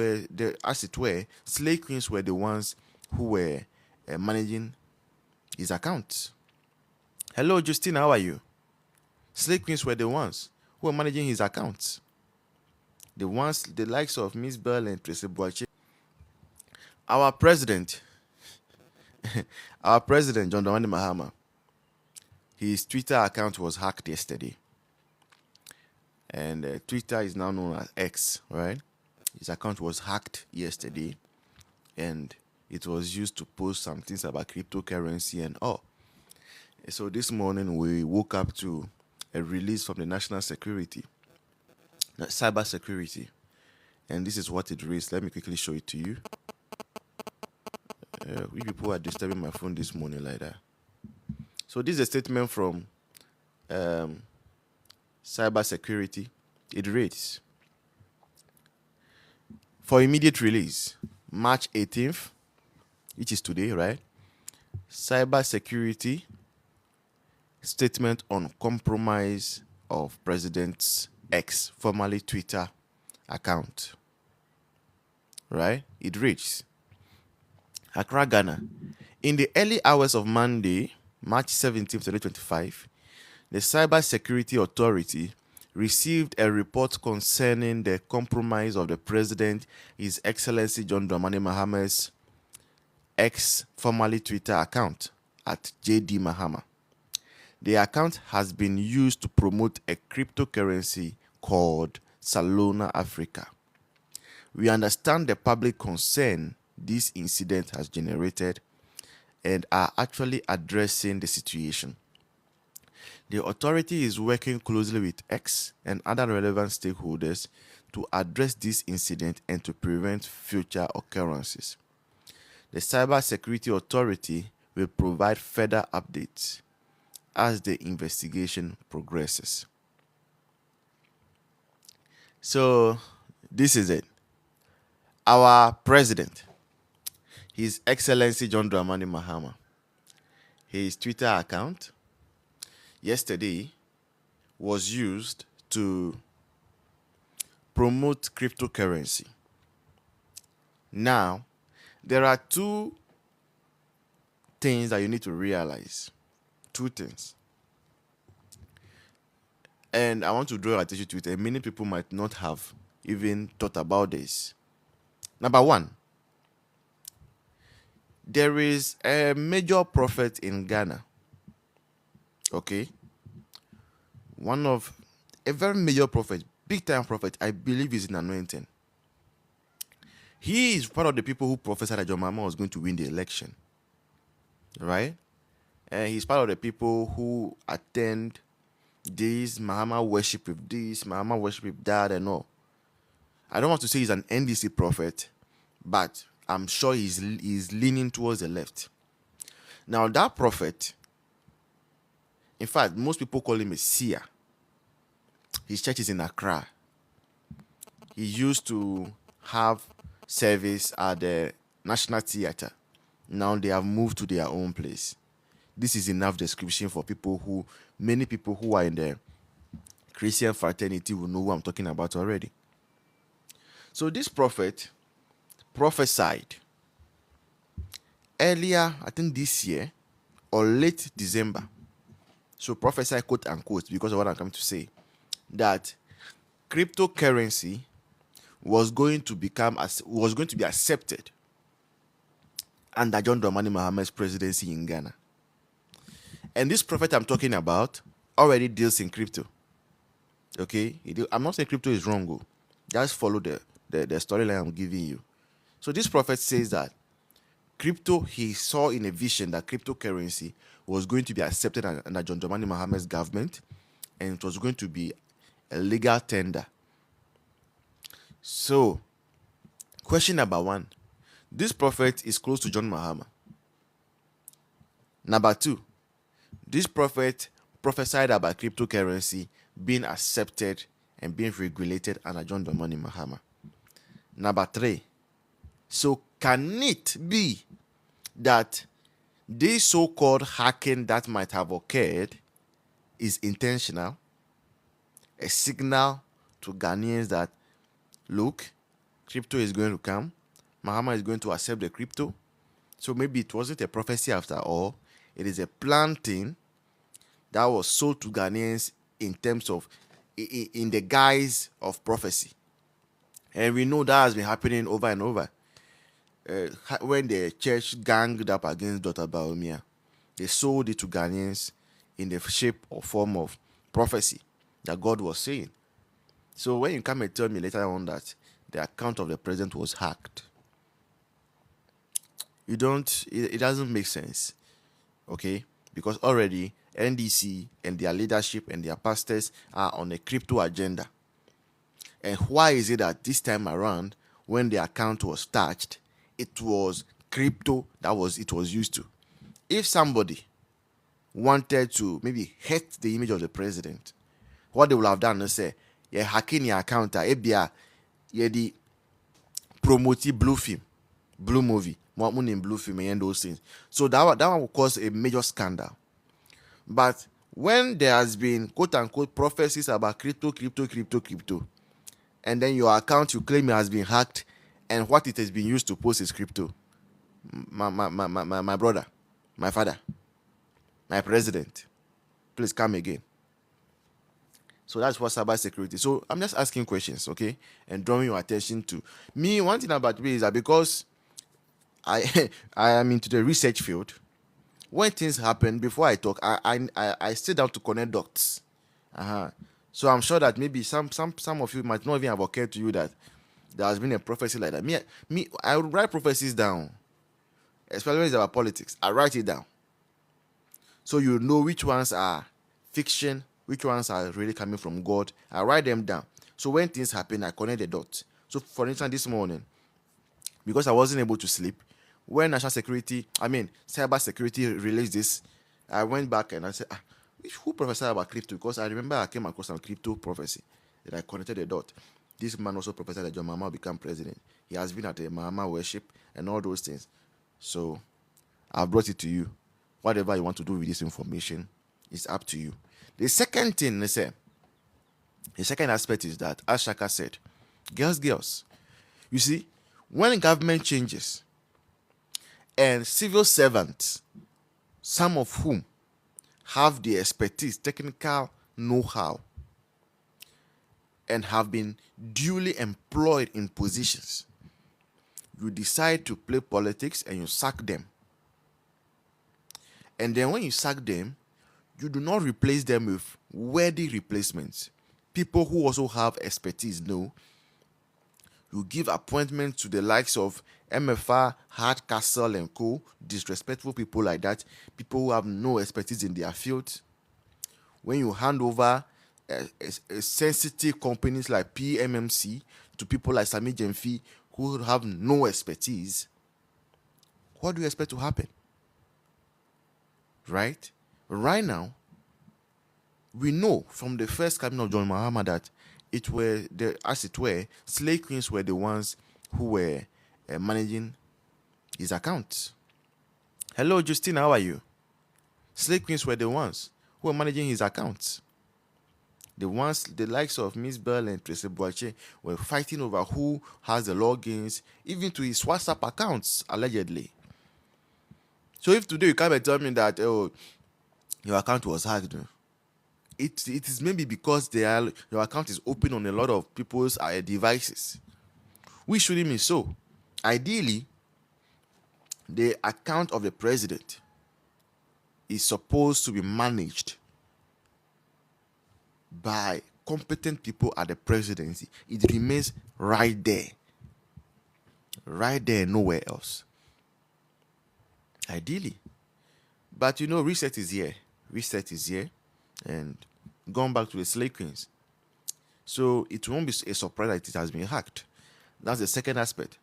as it were, slave queens were the ones who were managing his accounts. Hello, Justine, how are you? Slave queens were the ones who were managing his accounts. The likes of Miss Bell and Tracy Boache. Our president, John Dramani Mahama, his Twitter account was hacked yesterday. And Twitter is now known as X, right? His account was hacked yesterday, and it was used to post some things about cryptocurrency and all. So this morning we woke up to a release from the National Security, Cyber Security, and this is what it reads. Let me quickly show it to you. We people are disturbing my phone this morning like that. So this is a statement from Cyber Security. It reads, for immediate release, March 18th, which is today, right? Cyber Security statement on compromise of President's X, formerly Twitter, account. Right? It reads, Accra, Ghana. In the early hours of Monday, March 17th, 2025, the Cyber Security Authority received a report concerning the compromise of the President, His Excellency John Dramani Mahama's X, formerly Twitter account at JD Mahama. The account has been used to promote a cryptocurrency called Salona Africa. We understand the public concern this incident has generated and are actually addressing the situation. The authority is working closely with X and other relevant stakeholders to address this incident and to prevent future occurrences. The Cyber Security Authority will provide further updates as the investigation progresses. So, this is it. Our president, His Excellency John Dramani Mahama, his Twitter account yesterday was used to promote cryptocurrency. Now, there are two things that you need to realize. Two things. And I want to draw your attention to it, and many people might not have even thought about this. Number one, there is a major prophet in Ghana. Okay? A very major prophet, big time prophet, I believe is in anointing. He is one of the people who prophesied that John Mahama was going to win the election. Right? And he's part of the people who attend this, Mahama worship with this, Mahama worship with that and all. I don't want to say he's an NDC prophet, but I'm sure he's leaning towards the left. Now that prophet, in fact, most people call him a seer. His church is in Accra. He used to have service at the National Theatre. Now they have moved to their own place. This is enough description for many people who are in the Christian fraternity will know who I'm talking about already. So this prophet prophesied earlier, I think this year, or late December. So prophesy, quote unquote, because of what I'm coming to say, that cryptocurrency was going to be accepted under John Dramani Mahama's presidency in Ghana. And this prophet I'm talking about already deals in crypto. Okay? I'm not saying crypto is wrong. Just follow the storyline I'm giving you. So this prophet says that he saw in a vision that cryptocurrency was going to be accepted under John Dramani Mahama's government, and it was going to be a legal tender. So, question number one, this prophet is close to John Mahama. Number two, this prophet prophesied about cryptocurrency being accepted and being regulated under John Dramani Mahama. Number three, so can it be that this so-called hacking that might have occurred is intentional? A signal to Ghanaians that, look, crypto is going to come. Mahama is going to accept the crypto. So maybe it wasn't a prophecy after all. It is a planned thing that was sold to Ghanaians in terms of, in the guise of prophecy. And we know that has been happening over and over. When the church ganged up against Dr. Baumia, they sold it to Ghanaians in the shape or form of prophecy that God was saying. So when you come and tell me later on that the account of the president was hacked, it doesn't make sense. Okay? Because already NDC and their leadership and their pastors are on a crypto agenda. And why is it that this time around, when the account was touched, it was crypto it was used to? If somebody wanted to maybe hurt the image of the president, what they would have done is say, yeah, hacking your account, yeah, the promote blue film, blue movie, more money in blue film and those things. So that one will cause a major scandal. But when there has been quote unquote prophecies about crypto, and then your account you claim it has been hacked, and what it has been used to post is crypto, my brother, my father, my president, please come again. So that's what cyber security. So I'm just asking questions, okay, and drawing your attention to me. One thing about me is that because I I am into the research field, when things happen, before I talk, I sit down to connect dots. So I'm sure that maybe some of you might not even have occurred to you that there has been a prophecy like that. Me, I would write prophecies down, especially when it's about politics. I write it down, so you know which ones are fiction, which ones are really coming from God. I write them down. So when things happen, I connect the dots. So for instance, this morning, because I wasn't able to sleep, when cyber security released this, I went back and I said, who prophesied about crypto? Because I remember I came across some crypto prophecy that I connected the dot. This man also prophesied that John Mahama will become president. He has been at the Mahama worship and all those things. So I've brought it to you. Whatever you want to do with this information is up to you. The second thing, the second aspect is that, as Shaka said, girls. You see, when government changes and civil servants, some of whom have the expertise, technical know-how, and have been duly employed in positions, you decide to play politics and you sack them. And then when you sack them, you do not replace them with worthy replacements. People who also have expertise. No. You give appointments to the likes of MFR, Hardcastle and co. Disrespectful people like that. People who have no expertise in their field. When you hand over a sensitive companies like PMMC to people like Sami Jemfi who have no expertise, what do you expect to happen? Right? Right now, we know from the first cabinet of John Mahama that as it were, slave queens were the ones who were managing his accounts. Hello, Justine, how are you? Slave queens were the ones who were managing his accounts. The likes of Miss Bell and Tracy Boache were fighting over who has the logins, even to his WhatsApp accounts, allegedly. So if today you come and tell me that, your account was hacked, it is maybe because your account is open on a lot of people's devices, which shouldn't be so. Ideally, the account of the president is supposed to be managed by competent people at the presidency. It remains right there, nowhere else. Ideally. But reset is here. And gone back to the slave queens. So it won't be a surprise that it has been hacked. That's the second aspect.